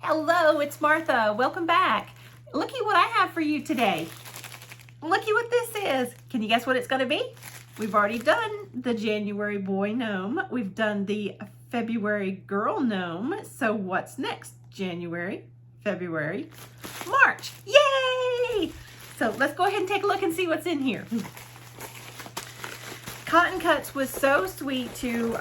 Hello, it's Martha. Welcome back. Looky what I have for you today. Looky what this is. Can you guess what it's going to be? We've already done the January boy gnome. We've done the February girl gnome. So what's next? January, February, March. Yay! So let's go ahead and take a look and see what's in here. Cotton Cuts was so sweet to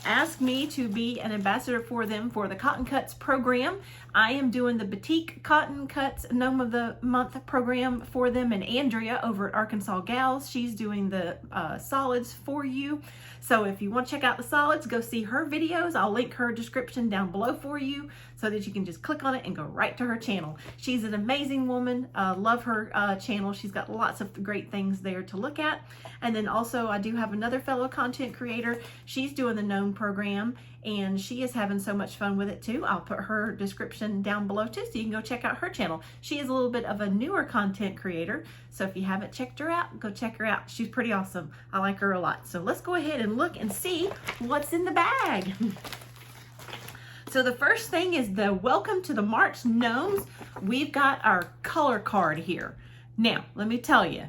ask me to be an ambassador for them for the Cotton Cuts program. I am doing the Batik Cotton Cuts Gnome of the Month program for them, and Andrea over at Arkansas Gals, she's doing the solids for you. So if you want to check out the solids, go see her videos. I'll link her description down below for you so that you can just click on it and go right to her channel. She's an amazing woman. Love her channel. She's got lots of great things there to look at. And then also I do have another fellow content creator. She's doing the gnome program and she is having so much fun with it too. I'll put her description down below too so you can go check out her channel. She is a little bit of a newer content creator, so if you haven't checked her out, go check her out. She's pretty awesome. I like her a lot. So let's go ahead and look and see what's in the bag. So the first thing is the Welcome to the March Gnomes. We've got our color card here. Now, let me tell you,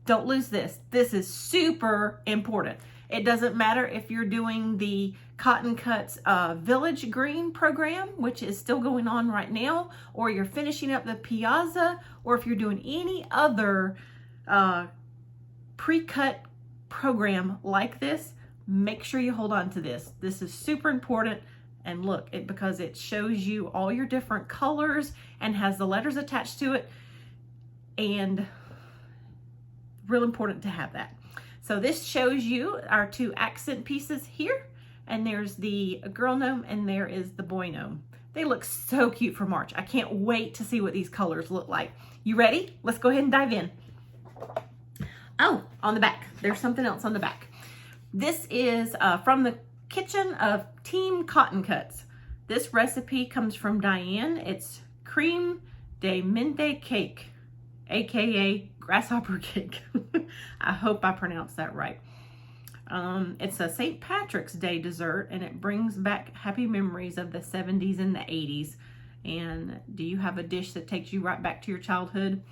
don't lose this. This is super important. It doesn't matter if you're doing the Cotton Cuts Village Green program, which is still going on right now, or you're finishing up the Piazza, or if you're doing any other pre-cut program like this, make sure you hold on to this. This is super important. And look, because it shows you all your different colors and has the letters attached to it, and real important to have that. So this shows you our two accent pieces here, and there's the girl gnome and there is the boy gnome. They look so cute for March. I can't wait to see what these colors look like. You ready? Let's go ahead and dive in. Oh, on the back, there's something else on the back. This is from the kitchen of Team Cotton Cuts. This recipe comes from Diane. It's creme de menthe cake, aka grasshopper cake. I hope I pronounced that right. It's a St. Patrick's Day dessert, and it brings back happy memories of the 70s and the 80s. And do you have a dish that takes you right back to your childhood?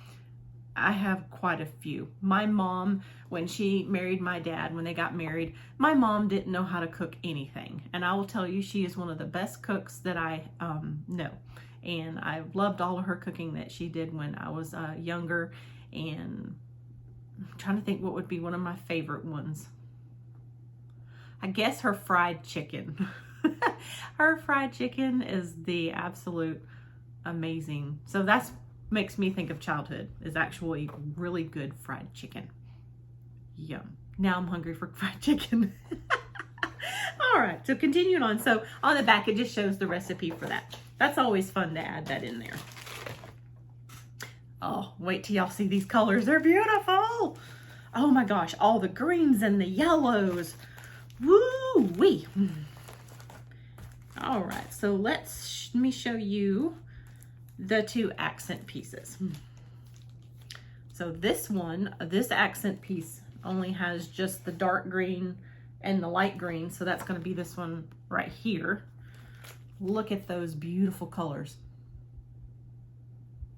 I have quite a few. My mom, when she married my dad, when they got married, my mom didn't know how to cook anything. And I will tell you, she is one of the best cooks that I know. And I loved all of her cooking that she did when I was younger. And I'm trying to think what would be one of my favorite ones. I guess her fried chicken. Her fried chicken is the absolute amazing. So that's makes me think of childhood, is actually really good fried chicken. Yum. Now I'm hungry for fried chicken. All right, so continuing on. So on the back, it just shows the recipe for that. That's always fun to add that in there. Oh, wait till y'all see these colors. They're beautiful. Oh my gosh, all the greens and the yellows. Woo-wee. All right, so let me show you the two accent pieces. So this one, this accent piece only has just the dark green and the light green. So that's going to be this one right here. Look at those beautiful colors.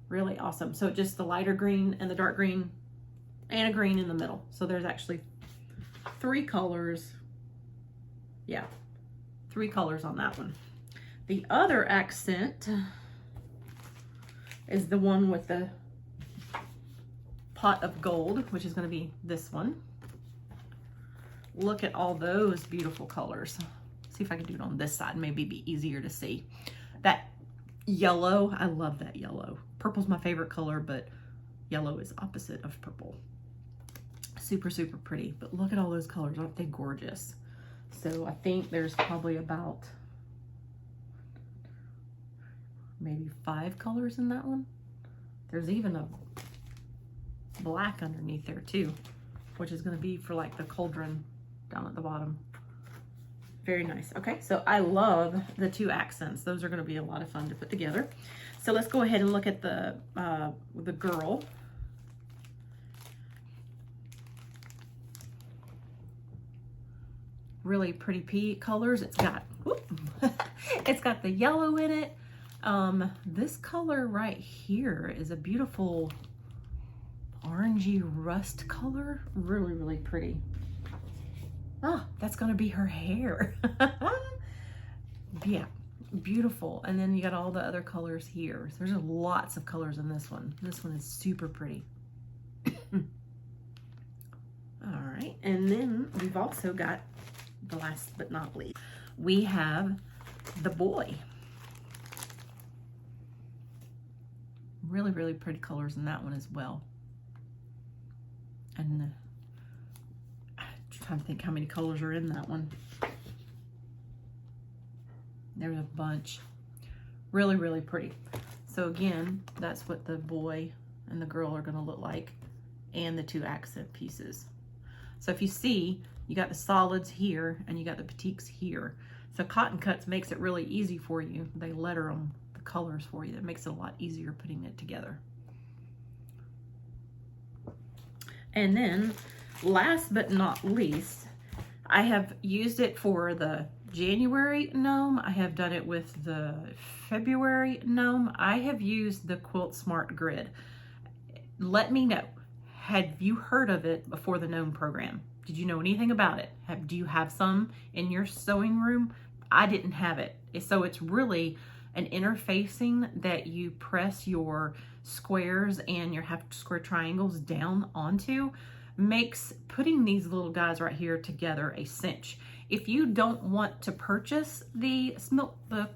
Really awesome. So just the lighter green and the dark green and a green in the middle. So there's actually three colors. Yeah, three colors on that one. The other accent is the one with the pot of gold, which is going to be this one. Look at all those beautiful colors. See if I can do it on this side, maybe be easier to see. That yellow, I love that yellow. Purple's my favorite color, but yellow is opposite of purple. Super, super pretty, but look at all those colors. Aren't they gorgeous? So I think there's probably about maybe 5 colors in that one. There's even a black underneath there too, which is going to be for like the cauldron down at the bottom. Very nice. Okay, so I love the two accents. Those are going to be a lot of fun to put together. So let's go ahead and look at the girl. Really pretty colors. It's got it's got the yellow in it. This color right here is a beautiful orangey rust color. Really, really pretty. Ah, that's gonna be her hair. Yeah, beautiful. And then you got all the other colors here. So there's lots of colors in this one. This one is super pretty. All right, and then we've also got the last but not least, we have the boy. Really, really pretty colors in that one as well. And I'm trying to think how many colors are in that one. There's a bunch. Really, really pretty. So again, that's what the boy and the girl are gonna look like, and the two accent pieces. So if you see, you got the solids here and you got the batiks here. So Cotton Cuts makes it really easy for you. They letter them the colors for you. That makes it a lot easier putting it together. And then last but not least, I have used it for the January gnome. I have done it with the February gnome. I have used the Quilt Smart Grid. Let me know. Had you heard of it before the gnome program? Did you know anything about it? Do you have some in your sewing room? I didn't have it. So it's really an interfacing that you press your squares and your half square triangles down onto, makes putting these little guys right here together a cinch. If you don't want to purchase the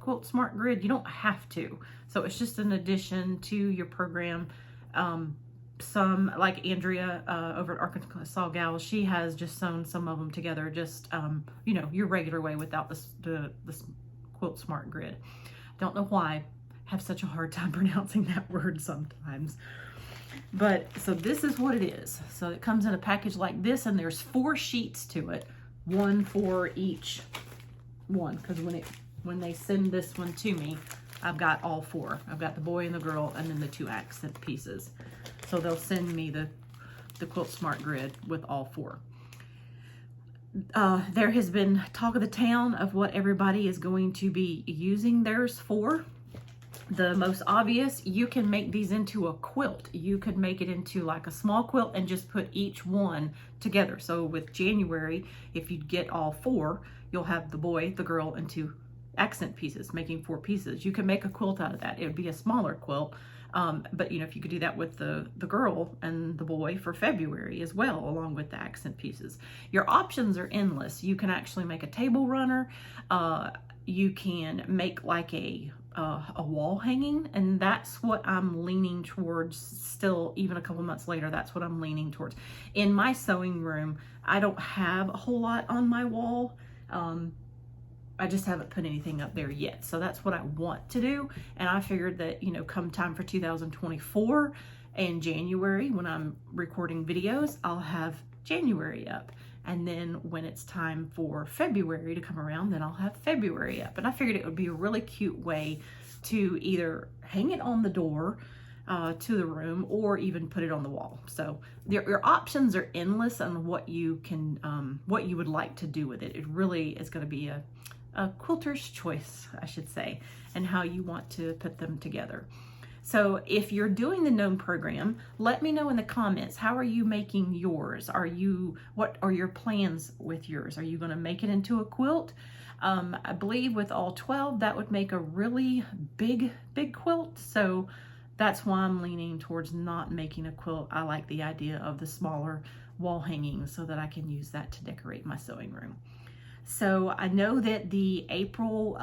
Quilt Smart Grid, you don't have to. So it's just an addition to your program. Some, like Andrea over at Arkansas Gals, she has just sewn some of them together, just you know, your regular way without the Quilt Smart Grid. Don't know why I have such a hard time pronouncing that word sometimes. But so this is what it is. So it comes in a package like this, and there's 4 sheets to it, one for each one, because when they send this one to me, I've got all 4. I've got the boy and the girl, and then the 2 accent pieces. So they'll send me the Quilt Smart Grid with all 4. There has been talk of the town of what everybody is going to be using theirs for. The most obvious, you can make these into a quilt. You could make it into like a small quilt and just put each one together. So with January, if you get all 4, you'll have the boy, the girl, and 2 accent pieces, making 4 pieces. You can make a quilt out of that. It would be a smaller quilt. But you know, if you could do that with the girl and the boy for February as well, along with the accent pieces, your options are endless. You can actually make a table runner. You can make like a wall hanging, and that's what I'm leaning towards still, even a couple months later. That's what I'm leaning towards. In my sewing room, I don't have a whole lot on my wall. I just haven't put anything up there yet. So that's what I want to do. And I figured that, you know, come time for 2024 and January, when I'm recording videos, I'll have January up. And then when it's time for February to come around, then I'll have February up. And I figured it would be a really cute way to either hang it on the door to the room, or even put it on the wall. So your options are endless on what you can, what you would like to do with it. It really is going to be a quilter's choice, I should say, and how you want to put them together. So if you're doing the gnome program, let me know in the comments, how are you making yours? What are your plans with yours? Are you going to make it into a quilt? I believe with all 12, that would make a really big quilt. So that's why I'm leaning towards not making a quilt. I like the idea of the smaller wall hanging so that I can use that to decorate my sewing room. So I know that the April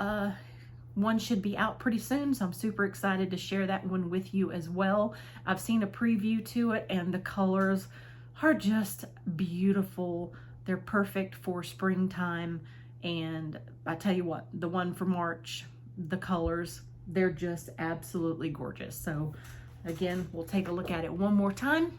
one should be out pretty soon, so I'm super excited to share that one with you as well. I've seen a preview to it, and the colors are just beautiful. They're perfect for springtime, and I tell you what, the one for March, the colors, they're just absolutely gorgeous. So again, we'll take a look at it one more time.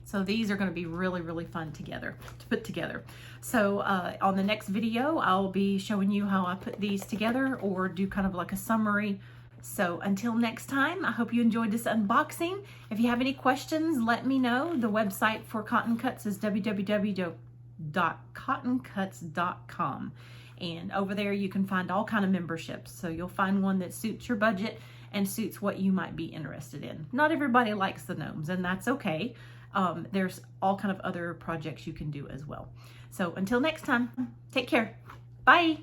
So these are going to be really fun to put together. So on the next video, I'll be showing you how I put these together, or do kind of like a summary So until next time, I hope you enjoyed this unboxing. If you have any questions, let me know. The website for Cotton Cuts is www.cottoncuts.com. And over there you can find all kind of memberships. So you'll find one that suits your budget and suits what you might be interested in. Not everybody likes the gnomes, and that's okay. There's all kind of other projects you can do as well. So until next time, take care. Bye.